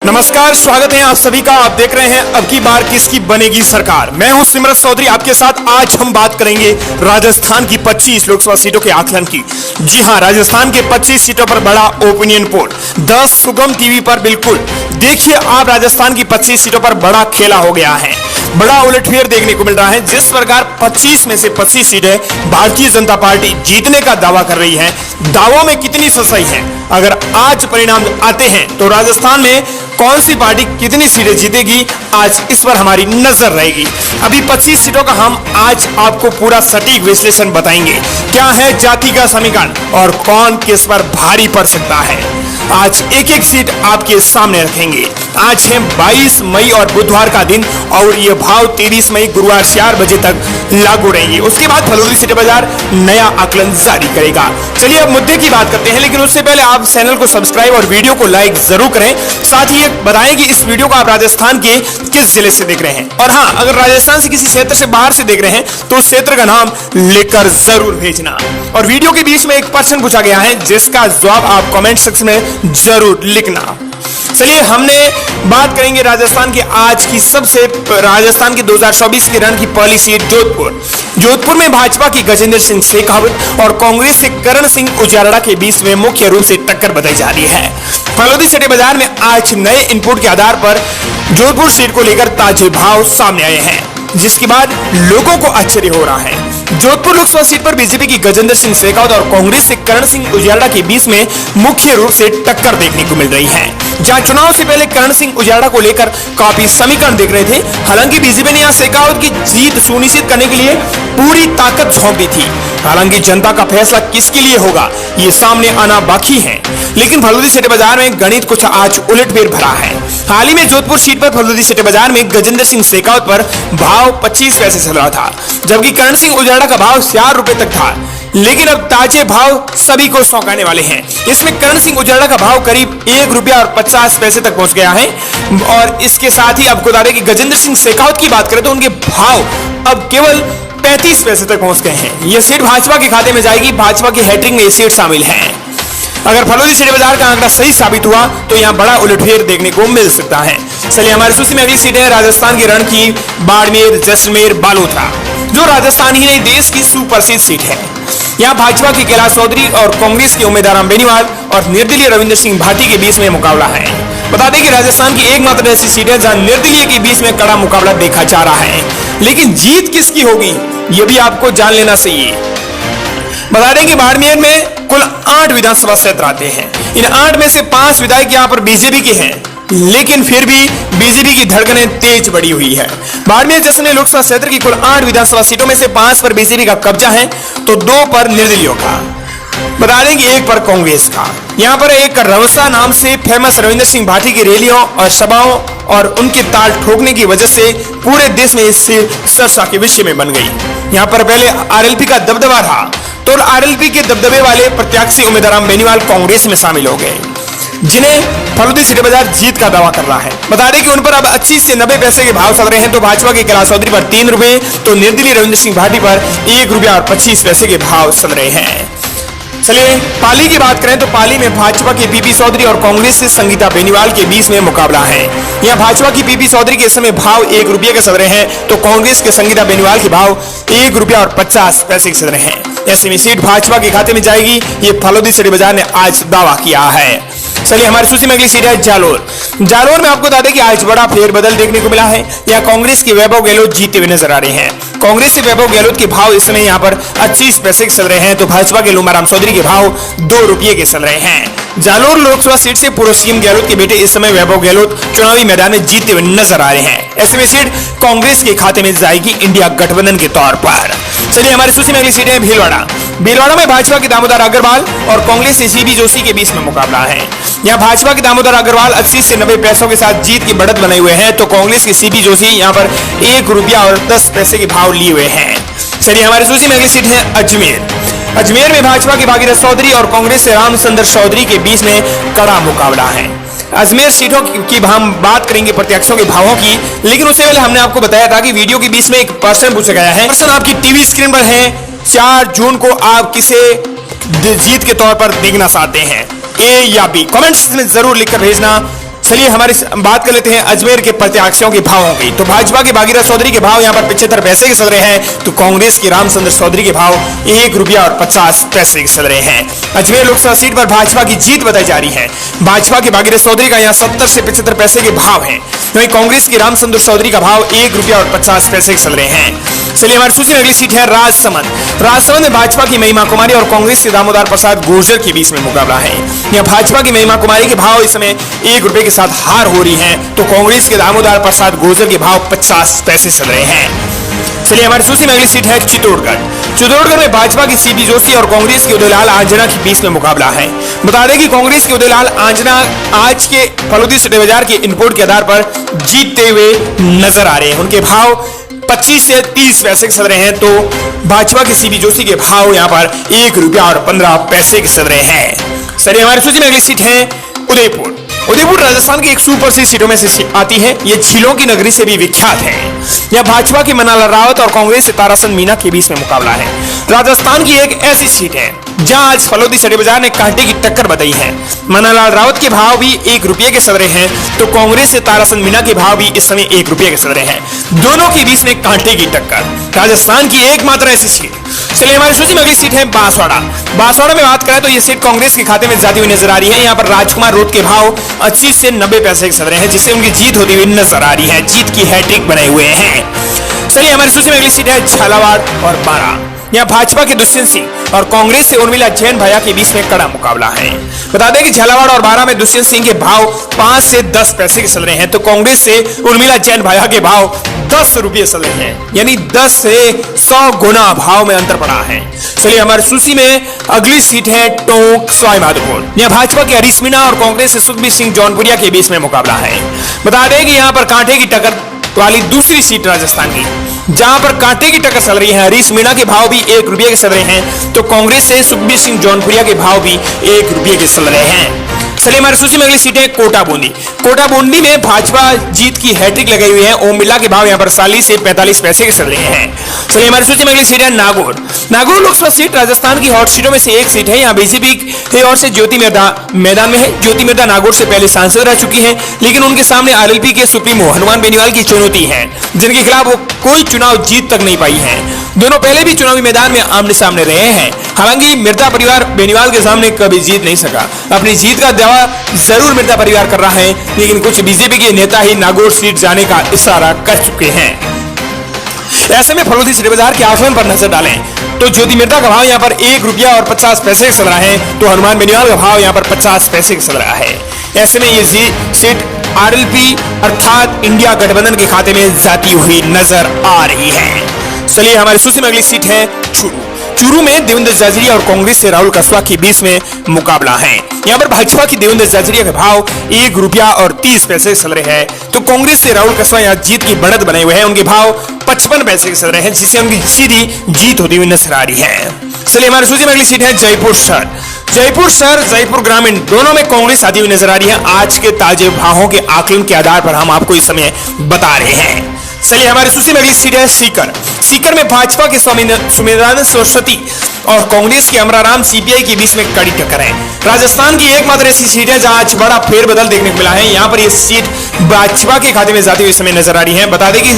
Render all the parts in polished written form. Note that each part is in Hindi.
नमस्कार, स्वागत है आप सभी का। आप देख रहे हैं अब की बार किसकी बनेगी सरकार। मैं हूं सिमरत चौधरी आपके साथ। आज हम बात करेंगे राजस्थान की 25 लोकसभा सीटों के आकलन की। जी हां, राजस्थान के 25 सीटों पर बड़ा ओपिनियन पोल 10 सुगम टीवी पर। बिल्कुल देखिए आप, राजस्थान की 25 सीटों पर बड़ा खेला हो गया है, बड़ा उलटफेर देखने को मिल रहा है। जिस प्रकार 25 में से 25 सीटें भारतीय जनता पार्टी जीतने का दावा कर रही है, दावों में कितनी सच्चाई है। अगर आज परिणाम आते हैं तो राजस्थान में कौन सी पार्टी कितनी सीटें जीतेगी, आज इस पर हमारी नजर रहेगी। अभी 25 सीटों का हम आज आपको पूरा सटीक विश्लेषण बताएंगे। क्या है जाति का समीकरण और कौन किस पर भारी पड़ सकता है, आज एक एक सीट आपके सामने रखेंगे। आज है 22 मई और बुधवार का दिन और ये भाव 23 मई गुरुवार 4 बजे तक लागू रहेंगे। उसके बाद फलोदी सिटी बाजार नया आकलन जारी करेगा। चलिए अब मुद्दे की बात करते हैं, लेकिन उससे पहले आप चैनल को सब्सक्राइब और वीडियो को लाइक जरूर करें। साथ ही बताएं कि इस वीडियो को आप राजस्थान के किस जिले से देख रहे हैं, और हाँ, अगर राजस्थान से किसी क्षेत्र से बाहर से देख रहे हैं तो उस क्षेत्र का नाम लेकर जरूर भेजना। और वीडियो के बीच में एक प्रश्न पूछा गया है जिसका जवाब आप कमेंट सेक्शन में जरूर लिखना। चलिए हमने बात करेंगे राजस्थान की आज की राजस्थान की 2024 के रण की पहली सीट जोधपुर में भाजपा की गजेंद्र सिंह शेखावत और कांग्रेस से करण सिंह उजारड़ा के बीच में मुख्य रूप से टक्कर बताई जा रही है। फलोदी सिटी बाजार में आज नए इनपुट के आधार पर जोधपुर सीट को लेकर ताजे भाव सामने आए हैं, जिसके बाद लोगों को आश्चर्य हो रहा है। जोधपुर लोकसभा सीट पर बीजेपी की गजेंद्र सिंह शेखावत और कांग्रेस से करण सिंह उजारड़ा के बीच में मुख्य रूप से टक्कर देखने को मिल रही है। जहां चुनाव से पहले करण सिंह उजारड़ा को लेकर काफी समीकरण दिख रहे थे। हालांकि बीजेपी ने यहां शेखावत की जीत सुनिश्चित करने के लिए पूरी ताकत झोंक दी थी। हालांकि जनता का फैसला किसके लिए होगा ये सामने आना बाकी है, लेकिन फलोदी सिटी बाजार में गणित कुछ आज उलटफेर भरा है। हाल ही में जोधपुर सीट पर फलोदी सिटी बाजार में गजेंद्र सिंह शेखावत पर भाव 25 पैसे चल रहा था, जबकि करण सिंह उजारड़ा का भाव 4 रुपए तक था। लेकिन अब ताजे भाव सभी को चौंकाने वाले हैं। इसमें करण सिंह उजारड़ा का भाव करीब 1 रुपया और 50 पैसे तक पहुंच गया है। और इसके साथ ही आपको बता दें कि गजेंद्र सिंह शेखावत की बात करें तो उनके भाव अब केवल 35 पैसे तक पहुंच गए हैं। यह सीट भाजपा के खाते में जाएगी। भाजपा की हैट्रिक में यह सीट शामिल है। अगर फलोदी सिटी बाजार का आंकड़ा सही साबित हुआ तो यहां बड़ा उलटफेर देखने को मिल सकता है। चलिए हमारी सूची में अगली सीट है राजस्थान की रण की बाड़मेर, जैसलमेर, बालोतरा, जो राजस्थान ही नहीं देश की सुप्रसिद्ध सीट है। यहां भाजपा की कैलाश चौधरी और कांग्रेस के उम्मीदवार राम बेनीवाल और निर्दलीय रविंद्र सिंह भाटी के बीच में मुकाबला है। बता दें कि राजस्थान की एकमात्र ऐसी सीट है जहां निर्दलीय के बीच में कड़ा मुकाबला देखा जा रहा है, लेकिन जीत किसकी होगी यह भी आपको जान लेना चाहिए। बता दें कि बाड़मेर में कुल 8 विधानसभा क्षेत्र आते हैं। इन 8 में से 5 विधायक यहाँ पर बीजेपी के हैं, लेकिन फिर भी बीजेपी की धड़कनें तेज बढ़ी हुई है। बाड़मेर जैसलमेर लोकसभा क्षेत्र की कुल 8 विधानसभा सीटों में से 5 पर बीजेपी का कब्जा है तो 2 पर निर्दलीयों का। बता दें कि 1 पर कांग्रेस का। यहाँ पर एक रवसा नाम से फेमस रविंद्र सिंह भाटी की रैलियों और सभाओं और उनके ताल ठोकने की वजह से पूरे देश में इससे चर्चा के विषय में बन गई। यहाँ पर पहले आरएलपी का दबदबा था, तो आरएलपी के दबदबे वाले प्रत्याशी उम्मीदवार राम बेनीवाल कांग्रेस में शामिल हो गए, जिन्हें फलोदी सिटी बाजार जीत का दावा कर रहा है। बता दें कि उन पर अब 80 से 90 पैसे के भाव चल रहे हैं। तो भाजपा के कैलाश चौधरी पर 3 रुपए, तो निर्दलीय रविंद्र सिंह भाटी पर 1 रुपया और 25 पैसे के भाव चल रहे हैं। चलिए पाली की बात करें तो पाली में भाजपा के पीपी चौधरी और कांग्रेस से संगीता बेनीवाल के बीच में मुकाबला है। यहाँ भाजपा की पीपी चौधरी के समय भाव 1 रुपये के चल रहे हैं, तो कांग्रेस के संगीता बेनीवाल के भाव 1 रुपया और 50 पैसे के चल रहे हैं। ऐसे में सीट भाजपा के खाते में जाएगी, ये फलोदी सिटी बाजार ने आज दावा किया है। चलिए हमारी सूची में अगली सीट है जालोर में आपको बता दें कि आज बड़ा फेरबदल देखने को मिला है। यहाँ कांग्रेस के वैभव गहलोत जीते हुए नजर आ रहे हैं। कांग्रेस से वैभव गहलोत के भाव इस समय यहाँ पर 25 पैसे के चल रहे हैं, तो भाजपा के लुमाराम चौधरी के भाव 2 रुपये के चल रहे हैं। जालोर लोकसभा सीट से पूर्व सीएम गहलोत के बेटे इस समय वैभव गहलोत चुनावी मैदान में जीतते हुए नजर आ रहे हैं। ऐसे में सीट कांग्रेस के खाते में जाएगी इंडिया गठबंधन के तौर पर। चलिए हमारी सूची में अगली सीट है भीलवाड़ा में भाजपा के दामोदर अग्रवाल और कांग्रेस से सीबी जोशी के बीच में मुकाबला है। यहाँ भाजपा के दामोदर अग्रवाल 80 से 90 पैसों के साथ जीत की बढ़त बनाए हुए हैं, तो कांग्रेस के सीबी जोशी यहाँ पर 1 रुपया और 10 पैसे के भाव लिए हुए हैं। चलिए हमारी सूची में अगली सीट है अजमेर में भाजपा के भागीरथ चौधरी और कांग्रेस से रामचंद्र चौधरी के बीच में कड़ा मुकाबला है। अजमेर सीटों की हम बात करेंगे प्रत्याशियों के भावों की, लेकिन उससे पहले हमने आपको बताया था कि वीडियो के बीच में एक प्रश्न पूछा गया है। प्रश्न आपकी टीवी स्क्रीन पर है। 4 जून को आप किसे जीत के तौर पर देखना चाहते हैं, ए या बी? कमेंट्स में जरूर लिखकर भेजना। चलिए हमारी बात कर लेते हैं अजमेर के प्रत्याशियों के भावों की। तो भाजपा के भागीरथ चौधरी के भाव यहाँ पर 75 पैसे के चल रहे हैं, तो कांग्रेस के रामचंद्र चौधरी के भाव 1 रुपया और 50 पैसे के चल रहे हैं। अजमेर लोकसभा सीट पर भाजपा की जीत बताई जा रही है। भाजपा के भागीरथ चौधरी का यहाँ 70 से 75 पैसे के भाव है, वहीं कांग्रेस के रामचंद्र चौधरी का भाव 1 रुपया और 50 पैसे के चल रहे हैं। चलिए हमारी सूची में अगली सीट है राजसमंद। राजसमंद में भाजपा की महिमा कुमारी और कांग्रेस के दामोदर प्रसाद गुर्जर के बीच में मुकाबला है। यहाँ भाजपा की महिमा कुमारी के भाव इस समय 1 रुपए के साथ हार हो रही है, तो कांग्रेस के दामोदर प्रसाद गुर्जर के भाव 50 पैसे चल रहे हैं। चलिए हमारी सूची में अगली सीट है चित्तौड़गढ़। चित्तौड़गढ़ में भाजपा की सीपी जोशी और कांग्रेस के उदयलाल आंजना के बीच में मुकाबला है। बता दें कि कांग्रेस के उदयलाल आंजना आज के फलोदी सिटी बाजार के इनपुट के आधार पर जीतते हुए नजर आ रहे हैं। उनके भाव 25 से 30 पैसे के चल रहे हैं, तो भाजपा के सीपी जोशी के भाव यहां पर 1 रुपया और 15 पैसे के चल रहे हैं। चलिए हमारी सूची में अगली सीट है उदयपुर। उदयपुर राजस्थान की एक सुप्रसिद्ध सीटों में से आती है। यह झीलों की नगरी से भी विख्यात है। यह भाजपा की मनालाल रावत और कांग्रेस के ताराचंद मीना के बीच में मुकाबला है। राजस्थान की एक ऐसी सीट है जहां आज फलोदी सड़े बाजार ने कांटे की टक्कर बताई है। मनालाल रावत के भाव भी 1 रुपये के चल रहे हैं, तो कांग्रेस से ताराचंद मीना के भाव भी इस समय 1 रुपये के चल रहे हैं। दोनों के बीच में कांटे की टक्कर। राजस्थान की एकमात्र ऐसी सीट। चलिए हमारी सूची में अगली सीट है बांसवाड़ा। बांसवाड़ा में बात करें तो यह सीट कांग्रेस के खाते में जाती हुई नजर आ रही है। यहाँ पर राजकुमार रोड के भाव 80 से 90 पैसे के चल रहे हैं, जिससे उनकी जीत होती हुई नजर आ रही है। जीत की हैट्रिक बनाए हुए हैं। चलिए हमारी सूची में अगली सीट है झालावाड़ और बारां। यहाँ भाजपा के दुष्यंत सिंह और कांग्रेस से उर्मिला जैन भैया के बीच में कड़ा मुकाबला है। बता दें कि झालावाड़ और बारां में दुष्यंत सिंह के भाव 5 से 10 पैसे के चल रहे हैं, तो कांग्रेस से उर्मिला जैन भैया के भाव 10 रुपये चल रहे हैं, यानी 10 से 100 गुना भाव में अंतर पड़ा है। चलिए हमारी सूची में अगली सीट है टोंक सवाईमाधोपुर। यहाँ भाजपा के हरीश मीणा और कांग्रेस से सुखबीर सिंह जौनपुरिया के बीच में मुकाबला है। बता दें कि यहाँ पर कांटे की टक्कर वाली दूसरी सीट राजस्थान की, जहां पर कांटे की टक्कर चल रही है। हरीश मीणा के भाव भी 1 रुपये के चल रहे हैं, तो कांग्रेस से सुखबीर सिंह जौनपुरिया के भाव भी 1 रुपये के चल रहे हैं। चलिए हमारी सूची में अगली सीट है कोटा बूंदी। कोटा बूंदी में भाजपा जीत की हैट्रिक लगाई हुई है। ओम बिरला के भाव यहां पर 40 से 45 पैसे के चल रहे हैं। चलिए हमारी सूची में अगली सीट है नागौर। नागौर लोकसभा सीट राजस्थान की हॉट सीटों में से एक सीट है। यहाँ बीजेपी की ओर से ज्योति मिर्धा मैदान में है। ज्योति मिर्धा नागौर से पहले सांसद रह चुकी है, लेकिन उनके सामने आरएलपी के सुप्रीमो हनुमान बेनीवाल की चुनौती है, जिनके खिलाफ वो कोई चुनाव जीत तक नहीं पाई है। दोनों पहले भी चुनावी मैदान में आमने सामने रहे हैं। हालांकि मिर्धा परिवार बेनीवाल के सामने कभी जीत नहीं सका। अपनी जीत का दावा जरूर मिर्धा परिवार कर रहा है, लेकिन कुछ बीजेपी के नेता ही नागौर सीट जाने का इशारा कर चुके हैं। ऐसे में फलोदी सिटी बाजार के आकलन पर नजर डालें तो ज्योति मिर्धा का भाव यहाँ पर 1 रुपया और 50 पैसे का चल रहा है, तो हनुमान बेनीवाल का भाव यहाँ पर 50 पैसे का चल रहा है। ऐसे में ये सीट आरएलपी अर्थात इंडिया गठबंधन के खाते में जाती हुई नजर आ रही है। चलिए हमारी सूची में अगली सीट है चूरू। चूरू में देवेंद्र जाजरिया और कांग्रेस से राहुल कसवा के बीच में मुकाबला है। यहाँ पर भाजपा की देवेंद्र जाजरिया का भाव 1 रुपया और 30 पैसे चल रहे हैं, तो कांग्रेस से राहुल कसवा यहाँ जीत की बढ़त बनाए हुए हैं। उनके भाव 55 पैसे के चल रहे हैं, जिससे उनकी सीधी जीत होती हुई नजर आ रही है। चलिए हमारी सूची में अगली सीट है जयपुर शहर। जयपुर शहर जयपुर ग्रामीण दोनों में कांग्रेस आती हुई नजर आ रही है। आज के ताजे भावों के आकलन के आधार पर हम आपको इस समय बता रहे हैं। चलिए हमारी सूची में अगली सीट है सीकर। सीकर में भाजपा के सुमेधानंद सरस्वती और कांग्रेस के अमराराम सीपीआई के बीच में कड़ी टक्कर है। राजस्थान की एकमात्र ऐसी सीट है जहां आज बड़ा फेरबदल देखने को मिला है। यहाँ पर यह सीट भाजपा के खाते में जाती हुई समय नजर आ रही है। बता दें कि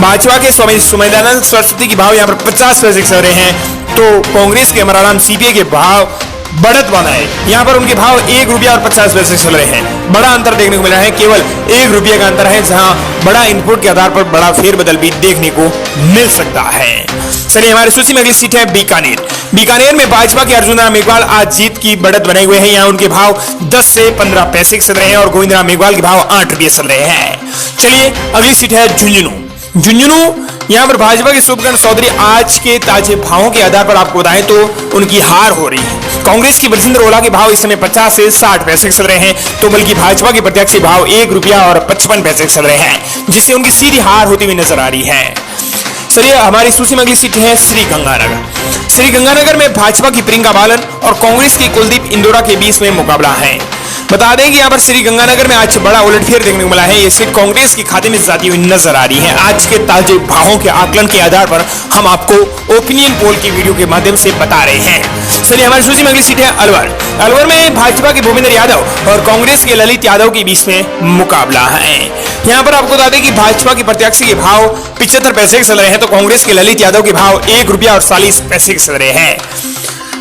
भाजपा के सुमेधानंद सरस्वती के भाव यहाँ पर 50 पैसे चल रहे हैं, तो कांग्रेस के अमराराम सीपीआई के भाव बढ़त वाला है। यहाँ पर उनके भाव 1 रुपया और 50 पैसे चल रहे हैं। बड़ा अंतर देखने को मिला है, केवल 1 रुपये का अंतर है, जहां बड़ा इनपुट के आधार पर बड़ा फेरबदल भी देखने को मिल सकता है। चलिए हमारी सूची में अगली सीट है बीकानेर। बीकानेर में भाजपा के अर्जुन राम मेघवाल आज जीत की बढ़त बनाए हुए हैं। यहाँ उनके भाव 10 से 15 पैसे चल रहे हैं और गोविंद राम मेघवाल के भाव 8 रुपये चल रहे हैं। चलिए अगली सीट है झुंझुनू। झुंझुनू यहाँ पर भाजपा के शुभकरण चौधरी आज के ताजे भावों के आधार पर आपको बताएं तो उनकी हार हो रही है। कांग्रेस की बलजिंदर ओला के भाव इस समय 50 से 60 पैसे चल रहे हैं, तो बल्कि भाजपा के प्रत्याशी भाव 1 रुपया और 55 पैसे चल रहे हैं, जिससे उनकी सीधी हार होती हुई नजर आ रही है। चलिए हमारी सूची में अगली सीट है श्री गंगानगर। श्री गंगानगर में भाजपा की प्रियंका बालन और कांग्रेस की कुलदीप इंदौरा के बीच में मुकाबला है। बता दें कि यहाँ पर श्री गंगानगर में आज बड़ा उलटफेर देखने को मिला है। ये सीट कांग्रेस के खाते में जाती हुई नजर आ रही है। आज के ताजे भावों के आकलन के आधार पर हम आपको ओपिनियन पोल की वीडियो के माध्यम से बता रहे हैं। चलिए हमारी सूची में अगली सीट है अलवर। अलवर में भाजपा के भूपेंद्र यादव और कांग्रेस के ललित यादव के बीच में मुकाबला है। यहाँ पर आपको बता दें कि भाजपा के प्रत्याशी के भाव 75 पैसे के चल रहे हैं, तो कांग्रेस के ललित यादव के भाव 1 रुपया और 40 पैसे के चल रहे हैं।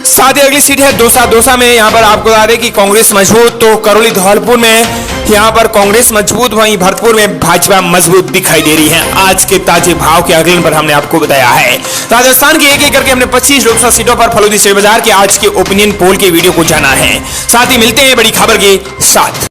साथ ही अगली सीट है दौसा। दौसा में यहाँ पर आपको बता दें कि कांग्रेस मजबूत, तो करौली धौलपुर में यहाँ पर कांग्रेस मजबूत, वहीं भरतपुर में भाजपा मजबूत दिखाई दे रही है। आज के ताजे भाव के आकलन पर हमने आपको बताया है। राजस्थान की एक एक करके हमने 25 लोकसभा सीटों पर फलोदी शेयर बाजार के आज के ओपिनियन पोल के वीडियो को जाना है। साथ ही मिलते हैं बड़ी खबर के साथ।